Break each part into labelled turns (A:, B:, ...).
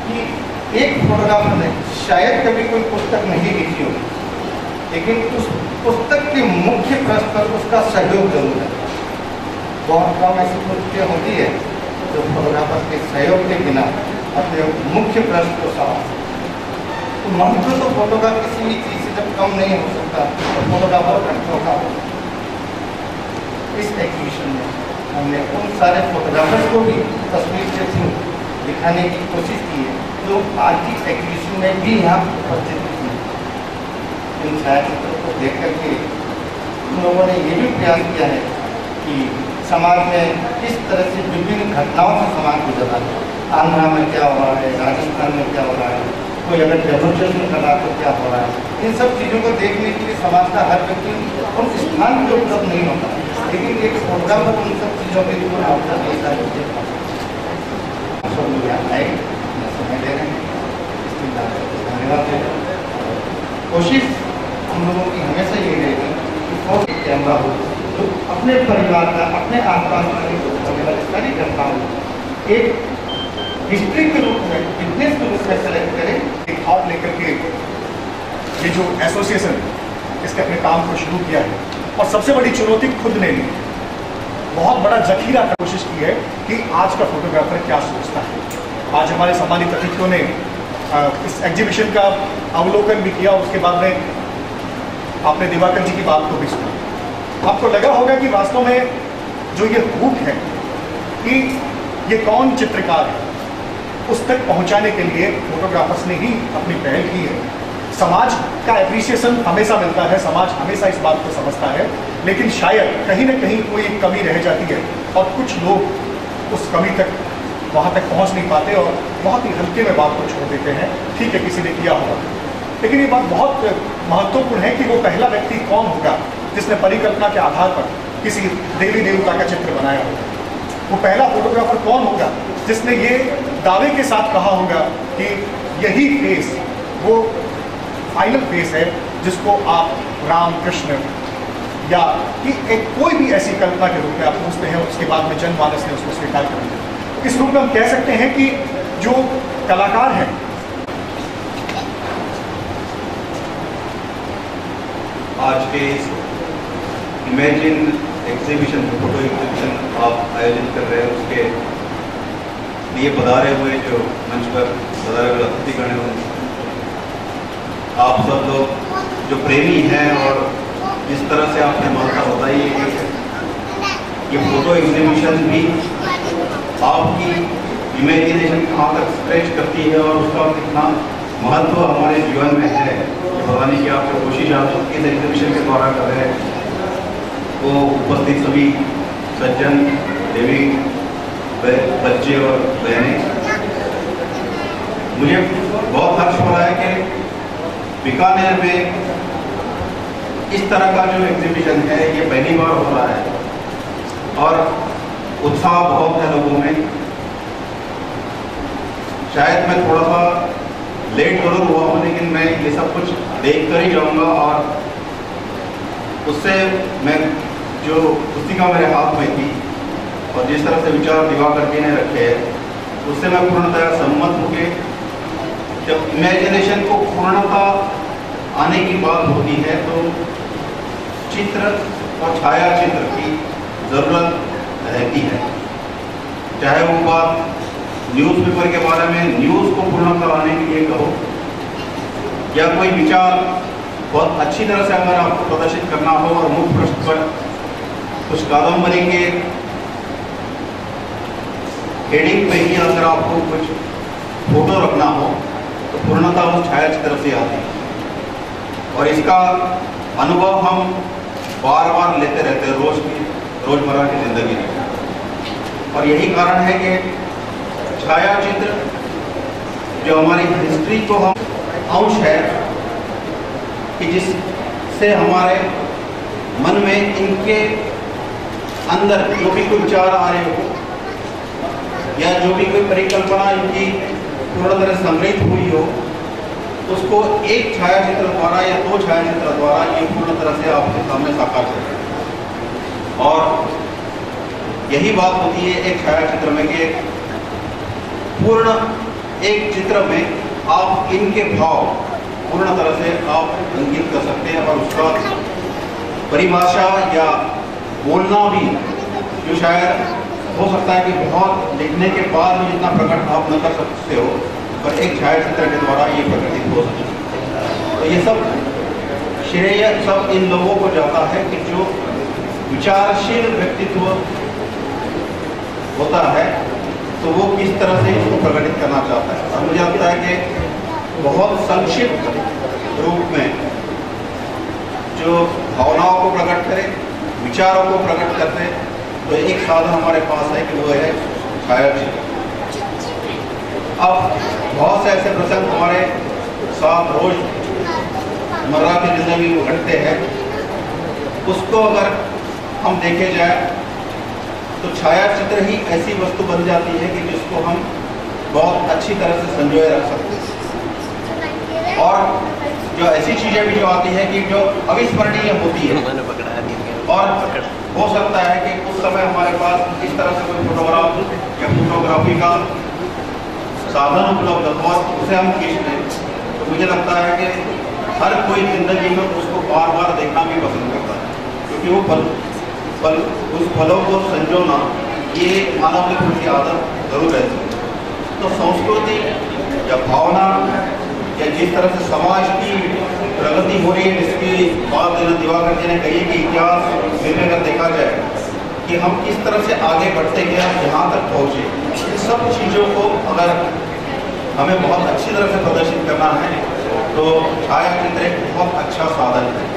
A: कि एक फोटोग्राफर ने शायद कभी कोई पुस्तक नहीं लिखी होगी, लेकिन उस पुस्तक के मुख्य पृष्ठ पर उसका सहयोग जरूर है। बहुत कम ऐसी पुस्तकें होती है जो फोटोग्राफर के सहयोग के बिना अपने मुख्य पृष्ठ को साफ। तो महत्व तो फोटो का किसी भी चीज़ से जब कम नहीं हो सकता तो फोटोग्राफर घंटों का हो। इस एग्जीबिशन में हमने उन सारे फोटोग्राफर्स को भी तस्वीर के थ्रू दिखाने की कोशिश की है जो आज की एग्जीबिशन में भी यहाँ उपस्थित हैं। इन छायाचित्रों को देख करके उन लोगों ने ये भी प्रयास किया है कि समाज में किस तरह से विभिन्न घटनाओं से समाज गुजर रहा है। आंध्रा में क्या हो रहा है, राजस्थान में क्या हो रहा है, कोई अगर डेमोन्स्ट्रेशन कर रहा है तो क्या हो रहा है। इन सब चीज़ों को देखने के लिए समाज का हर व्यक्ति उन स्थान पर उपलब्ध नहीं होता, लेकिन एक फोटोग्राफर उन सब चीज़ों के लिए अवसर देता है। सब लोग यहाँ आए, समय दे रहे हैं, धन्यवाद दे रहे हैं। कोशिश हम लोगों की हमेशा ये रहेगी कि फोटो कैमरा हो तो अपने परिवार का, अपने आसपास होने वाली सारी घटनाओं एक हिस्ट्री के रूप में, बिजनेस के रूप में सेलेक्ट करें। एक थॉट लेकर के ये जो एसोसिएशन इसके अपने काम को शुरू किया है और सबसे बड़ी चुनौती खुद ने ली, बहुत बड़ा जखीरा की कोशिश की है कि आज का फोटोग्राफर क्या सोचता है। आज हमारे सम्मानित अतिथियों ने इस एग्जीबिशन का अवलोकन भी किया, उसके बाद में आपने दिवाकर जी की बात को भी सुना। आपको लगा होगा कि वास्तव में जो ये भूख है कि ये कौन चित्रकार है, उस तक पहुंचाने के लिए फोटोग्राफर्स ने ही अपनी पहल की है। समाज का एप्रिसिएशन हमेशा मिलता है, समाज हमेशा इस बात को समझता है, लेकिन शायद कहीं ना कहीं कोई एक कमी रह जाती है और कुछ लोग उस कमी तक, वहाँ तक पहुँच नहीं पाते और बहुत ही हल्के में बात को छोड़ देते हैं। ठीक है, किसी ने किया होगा, लेकिन ये बात बहुत महत्वपूर्ण है कि वो पहला व्यक्ति कौन होगा जिसने परिकल्पना के आधार पर किसी देवी देवता का चित्र बनाया होगा। वो पहला फोटोग्राफर कौन होगा जिसने ये दावे के साथ कहा होगा कि यही फेस वो फाइनल फेस है जिसको आप राम, कृष्ण या कि एक कोई भी ऐसी कल्पना के रूप में आप पूछते हैं, उसके बाद में जनमानस ने उसको स्वीकार कर लिया। इस रूप में हम कह सकते हैं कि जो कलाकार हैं,
B: आज के इस इमेजिन एग्जीबिशन, फोटो एग्जीबिशन आप आयोजित कर रहे हैं, उसके लिए पधारे हुए जो मंच पर पधारे हुए अतिथिगण हैं, आप सब लोग जो प्रेमी हैं और जिस तरह से आपने महत्व बताई है, ये फोटो एग्जीबिशन भी आपकी इमेजिनेशन कहाँ तक स्ट्रेच करती है और उसका कितना महत्व हमारे जीवन में है, ये बताने की आपको कोशिश आप इस एग्जीबिशन के द्वारा कर रहे हैं। वो उपस्थित सभी सज्जन, देवी, बच्चे और बहनें, मुझे बहुत हर्ष हो रहा है कि बीकानेर में इस तरह का जो एग्जीबिशन है ये पहली बार हो रहा है और उत्साह बहुत है लोगों में। शायद मैं थोड़ा सा लेट जरूर हुआ हूँ, लेकिन मैं ये सब कुछ देख कर ही जाऊँगा और उससे मैं जो पुस्तिका मेरे हाथ में थी और जिस तरह से विचार दिवाकर जी ने रखे हैं उससे मैं पूर्णतः सम्मत हूँ कि जब इमेजिनेशन को पूर्णता आने की बात होती है तो चित्र और छाया चित्र की ज़रूरत रहती है। चाहे वो बात न्यूज़पेपर के बारे में न्यूज़ को पूर्णता लाने के लिए कहो या कोई विचार बहुत अच्छी तरह से अगर आपको प्रदर्शित करना हो और मुख्य पृष्ठ पर कुछ कादम्बरी के हेडिंग पे ही अगर आपको कुछ फोटो रखना हो तो पूर्णता उस छायाचित्र से आती है और इसका अनुभव हम बार बार लेते रहते हैं रोजमर्रा की जिंदगी में। और यही कारण है कि छायाचित्र जो हमारी हिस्ट्री को हम अंश है कि जिससे हमारे मन में इनके अंदर जो भी कोई विचार आ रहे हो या जो भी कोई परिकल्पना इनकी पूर्ण तरह संग्रहित हुई हो, उसको एक छायाचित्र द्वारा या दो छायाचित्र द्वारा ये पूर्ण तरह से आपके सामने साकार करें। और यही बात होती है एक छायाचित्र में कि पूर्ण एक चित्र में आप इनके भाव पूर्ण तरह से आप अंकित कर सकते हैं और उसका परिभाषा या बोलना भी जो शायद हो सकता है कि बहुत लिखने के बाद भी जितना प्रकट आप न कर सकते हो, पर एक छायाचित्र के द्वारा ये प्रकटित हो सकता है। तो ये सब श्रेय सब इन लोगों को जाता है कि जो विचारशील व्यक्तित्व होता है तो वो किस तरह से इसको प्रकटित करना चाहता है। और मुझे लगता है कि बहुत संक्षिप्त रूप में जो भावनाओं को प्रकट करे, विचारों को प्रकट करते, तो एक साधन हमारे पास है कि वो है छायाचित्र। अब बहुत से ऐसे प्रसंग हमारे साथ रोज मर्रा की जिंदगी में घटते हैं, उसको अगर हम देखे जाए तो छायाचित्र ही ऐसी वस्तु बन जाती है कि जिसको हम बहुत अच्छी तरह से संजोए रख सकते हैं। और जो ऐसी चीज़ें भी जो आती है कि जो अविस्मरणीय होती है, और हो सकता है कि उस समय हमारे पास इस तरह से कोई फोटोग्राफ या फोटोग्राफी का साधन उपलब्ध हो और उसे हम खींच लें, तो मुझे लगता है कि हर कोई जिंदगी में उसको बार बार देखना भी पसंद करता है, क्योंकि वो उस फलों को संजोना ये मानव की थोड़ी आदत जरूर रहती है। तो संस्कृति या भावना या जिस तरह से समाज की प्रगति हो रही है, जिसकी बात दिवाकर जी ने कही कि इतिहास में अगर देखा जाए कि हम किस तरह से आगे बढ़ते गए, हम जहाँ तक पहुँचे, इन सब चीज़ों को अगर हमें बहुत अच्छी तरह से प्रदर्शित करना है तो छायाचित्र एक बहुत अच्छा साधन है।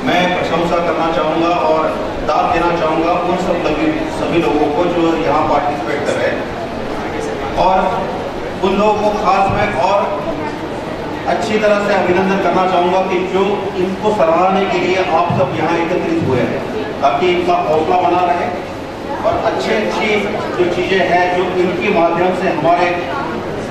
B: मैं प्रशंसा करना चाहूँगा और दाद देना चाहूँगा उन सभी लोगों को जो यहाँ पार्टिसिपेट कर रहे हैं, और उन लोगों को खास मैं और अच्छी तरह से अभिनंदन करना चाहूँगा कि जो इनको सराहने के लिए आप सब यहाँ एकत्रित हुए हैं, ताकि इनका हौसला बना रहे और अच्छी जो चीज़ें हैं जो इनके माध्यम से हमारे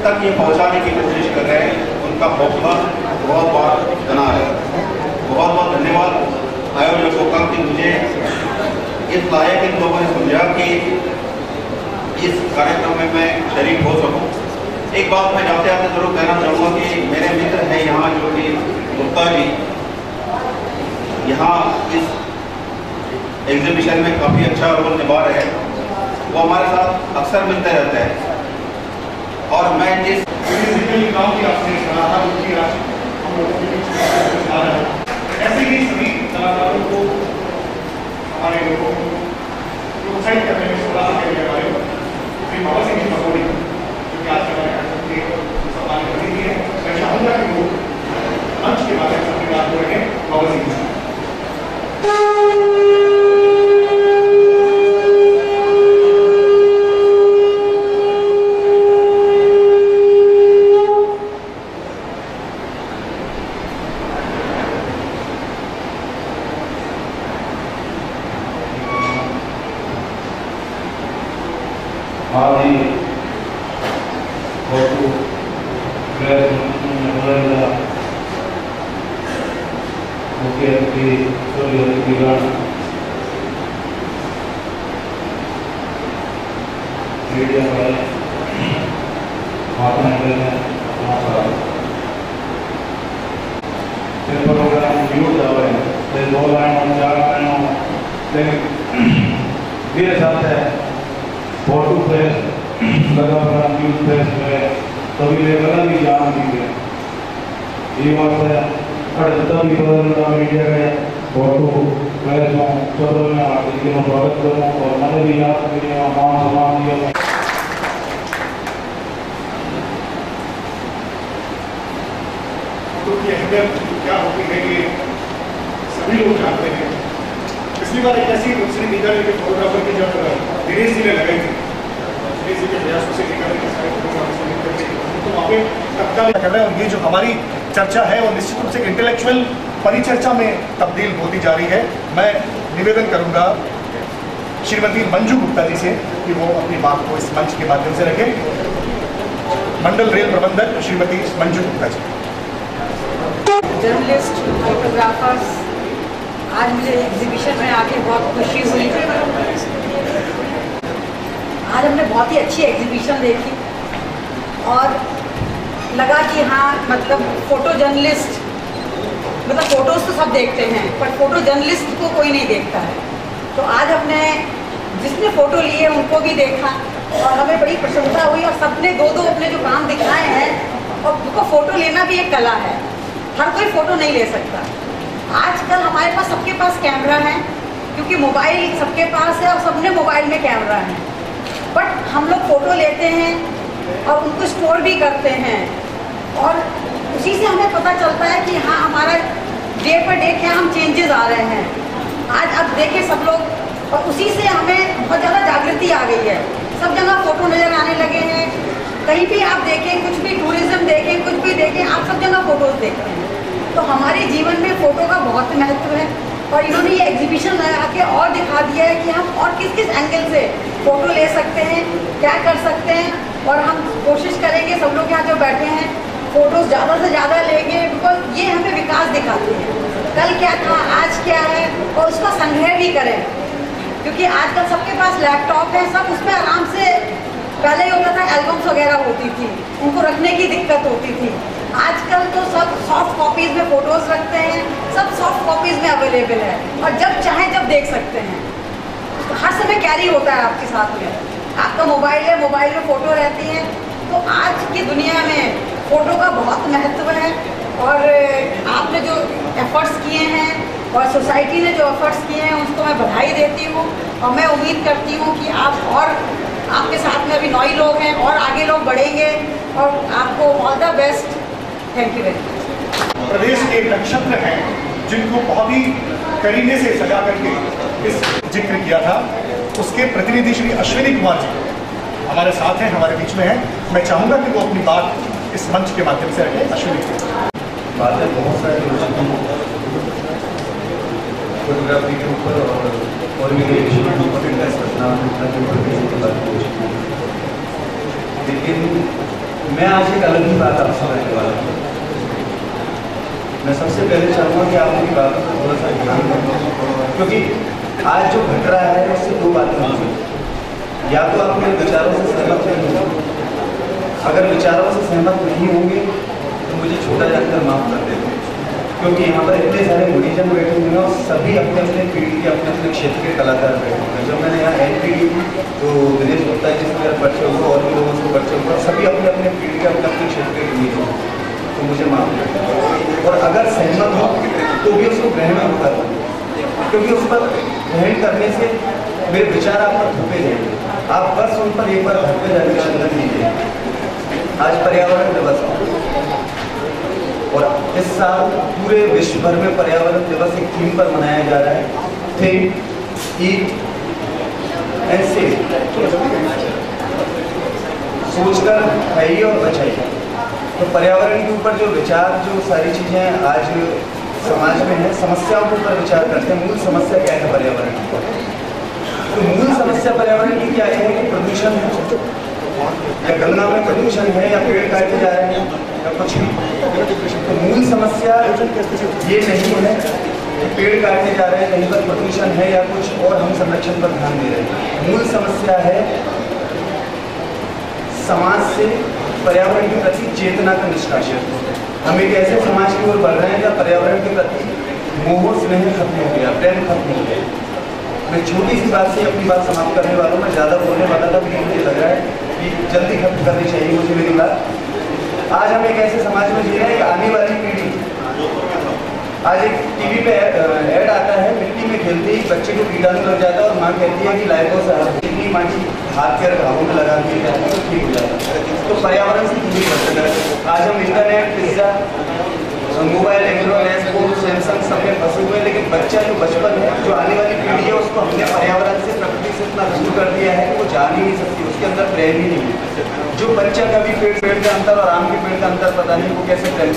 B: तक ये पहुँचाने की कोशिश कर रहे हैं, उनका हौसला बहुत बार बना रहे। बहुत बहुत धन्यवाद आयोजकों का कि मुझे इस लायक इन लोगों ने समझा कि इस कार्यक्रम में मैं शरीक हो सकूं। एक बात मैं जाते आते जरूर कहना चाहूँगा कि मेरे मित्र हैं यहाँ जो कि गुप्ता जी यहाँ इस एग्जीबिशन में काफ़ी अच्छा रोल निभा रहे हैं, वो हमारे साथ अक्सर मिलते रहते हैं। और मैं जिस काम की आपसे सराहना की आज हम लोगों के बीच ऐसे ही सभी कलाकारों को हमारे लोगों को प्रोत्साहित करने में सलाह के लिए हमारे श्री बाबा सिंह जी पकौड़ी जो कि आज हमारे कार्यक्रम के सम्मानित अतिथि है, मैं चाहूँगा कि वो मंच के बारे में अपनी बात हो रहे हैं। बाबा सिंह जी क्या होती है कि सभी लोग जानते हैं। पिछली बार एक ऐसी दूसरी निकल के फोटोग्राफर की जब दिनेश जी ने लगाई थी, दिनेश जी के प्रयासों से निकलने के सारे फोटोग्राफर तो वहाँ पे तत्काल कर रहे हैं। और ये जो हमारी चर्चा है वो निश्चित रूप से इंटेलेक्चुअल परिचर्चा में तब्दील होती जा रही है। मैं निवेदन करूँगा श्रीमती मंजू गुप्ता जी से कि वो अपनी बात को इस मंच के माध्यम से रखें। मंडल रेल प्रबंधक श्रीमती मंजू गुप्ता जी।
C: जर्नलिस्ट, फोटोग्राफर्स, आज मुझे एग्जीबिशन में आके बहुत खुशी हुई। आज हमने बहुत ही अच्छी एग्जीबिशन देखी और लगा कि हाँ मतलब फ़ोटो जर्नलिस्ट, मतलब फ़ोटोज़ तो सब देखते हैं पर फ़ोटो जर्नलिस्ट को कोई नहीं देखता है। तो आज हमने जिसने फ़ोटो लिए उनको भी देखा और हमें बड़ी प्रशंसा हुई और सबने दो दो अपने जो काम दिखाए हैं। और उनको फ़ोटो लेना भी एक कला है, हर कोई फ़ोटो नहीं ले सकता। आजकल हमारे पास सबके पास कैमरा है, क्योंकि मोबाइल सबके पास है और सबने मोबाइल में कैमरा है। बट हम लोग फ़ोटो लेते हैं और उनको स्टोर भी करते हैं और उसी से हमें पता चलता है कि हाँ हमारा डे पर डे क्या हम चेंजेस आ रहे हैं। आज अब देखें सब लोग, और उसी से हमें बहुत ज़्यादा जागृति आ गई है। सब जगह फ़ोटो नज़र आने लगे हैं, कहीं भी आप देखें, कुछ भी टूरिज्म देखें, कुछ भी देखें, आप सब जगह फ़ोटोज़ देखते हैं। तो हमारे जीवन में फ़ोटो का बहुत महत्व है और इन्होंने ये एग्जीबिशन लगा के और दिखा दिया है कि हम और किस किस एंगल से फ़ोटो ले सकते हैं, क्या कर सकते हैं। और हम कोशिश करेंगे, सब लोग यहाँ जो बैठे हैं, फ़ोटोज़ ज़्यादा से ज़्यादा लेंगे, बिकॉज ये हमें विकास दिखाती है। कल क्या था, आज क्या है, और उसका संग्रह भी करें, क्योंकि आजकल सबके पास लैपटॉप है, सब उस पर आराम से, पहले ही होता था एल्बम्स वगैरह होती थी, उनको रखने की दिक्कत होती थी। आजकल तो सब सॉफ्ट कॉपीज़ में फ़ोटोज़ रखते हैं, सब सॉफ्ट कॉपीज़ में अवेलेबल है और जब चाहें जब देख सकते हैं। तो हर समय कैरी होता है आपके साथ में, आपका मोबाइल है, मोबाइल में फ़ोटो रहती है। तो आज की दुनिया में फ़ोटो का बहुत महत्व है और आपने जो एफ़र्ट्स किए हैं और सोसाइटी ने जो एफ़र्ट्स किए हैं उसको मैं बधाई देती हूँ और मैं उम्मीद करती हूँ कि आप, और आपके साथ में अभी 9 लोग हैं और आगे लोग बढ़ेंगे और आपको all the best. Thank you very much.
D: प्रदेश के नक्षत्र हैं जिनको बहुत ही करीने से सजा करके इस जिक्र किया था, उसके प्रतिनिधि श्री अश्विनी कुमार जी हमारे साथ हैं, हमारे बीच में हैं। मैं चाहूँगा कि वो अपनी बात इस मंच के माध्यम से रखें। अश्विनी जी,
E: बातें बहुत सारी हो चुकी हैं फोटोग्राफी के ऊपर और भी फिटनेस रखना की बात हो चुकी है, लेकिन मैं आज एक अलग ही बात आपसे करने वाला हूँ। मैं सबसे पहले चाहूँगा कि आप मेरी बातों पर थोड़ा सा ध्यान दें, क्योंकि आज जो घट रहा है उससे 2 बातें होंगी। या तो आप मेरे विचारों से सहमत होंगे, अगर विचारों से सहमत नहीं होंगे तो मुझे छोटा जानकर माफ़ कर देंगे, क्योंकि यहाँ पर इतने सारे मुनीजन बैठे हुए हैं और सभी अपने अपने फील्ड के, अपने अपने क्षेत्र के कलाकार बैठे हुए हैं। जब मैंने यहाँ एंट्री की तो दिनेश गुप्ता जी से मेरा परिचय हुआ और भी लोगों से परिचय हुआ, सभी अपने अपने फील्ड के, अपने अपने क्षेत्र के लिए हैं, तो मुझे माफ करें। और अगर सहमत हो तो भी उसको ग्रहण मत करो, क्योंकि उस पर ग्रहण करने से मेरे विचार आप पर थोपे जाएंगे। आप बस उन पर एक बार घर पे जाने का अंदर कीजिए। आज पर्यावरण दिवस है और इस साल पूरे विश्व भर में पर्यावरण दिवस एक थीम पर मनाया जा रहा है, थिंक ईट एंड सेव, सोचकर खाइए और बचाइए। तो पर्यावरण के ऊपर जो विचार, जो सारी चीज़ें आज समाज में है, समस्याओं के ऊपर विचार करते हैं। मूल समस्या क्या है पर्यावरण की? तो मूल समस्या पर्यावरण की क्या है कि प्रदूषण है, या गंगा में प्रदूषण है, या पेड़ काटे जा रहे हैं, या कुछ भी। तो मूल समस्या ये नहीं है कि पेड़ काटे जा रहे हैं, कहीं पर प्रदूषण है या कुछ और हम संरक्षण पर ध्यान दे रहे हैं। मूल समस्या है समाज से पर्यावरण के प्रति चेतना का निष्कासन। हम एक ऐसे समाज की ओर बढ़ रहे हैं जहाँ पर्यावरण के प्रति मोह स्नेह खत्म हो गया, प्रेम खत्म हो गया। मैं छोटी सी बात से अपनी बात समाप्त करने वाला हूँ। मैं ज़्यादा बोलने वाला था, लेकिन मुझे लग रहा है कि जल्दी खत्म करनी चाहिए मुझे मेरी बात। आज हम एक ऐसे समाज में जी रहे हैं कि आने वाली पीढ़ी, आज एक टीवी पे ऐड आता है, मिट्टी में खेलते ही बच्चे को कीटाणु लग जाता है और माँ कहती है कि लाइफों से जितनी माटी हाथ के घावों में लगा दी जाती है तो ठीक हो जाता है। तो पर्यावरण से दूरी कर सकता है। आज हम internet, pizza, mobile, Android, Samsung सब में फंसे हुए हैं, लेकिन बच्चा जो बचपन है, जो आने वाली पीढ़ी है, उसको हमने पर्यावरण से, प्रकृति से इतना दूर कर दिया है कि वो जान ही नहीं सकती, उसके अंदर प्रेम ही नहीं है। जो बच्चा कभी पेड़ का अंतर और आम के पेड़ का अंतर पता नहीं, वो कैसे प्रेम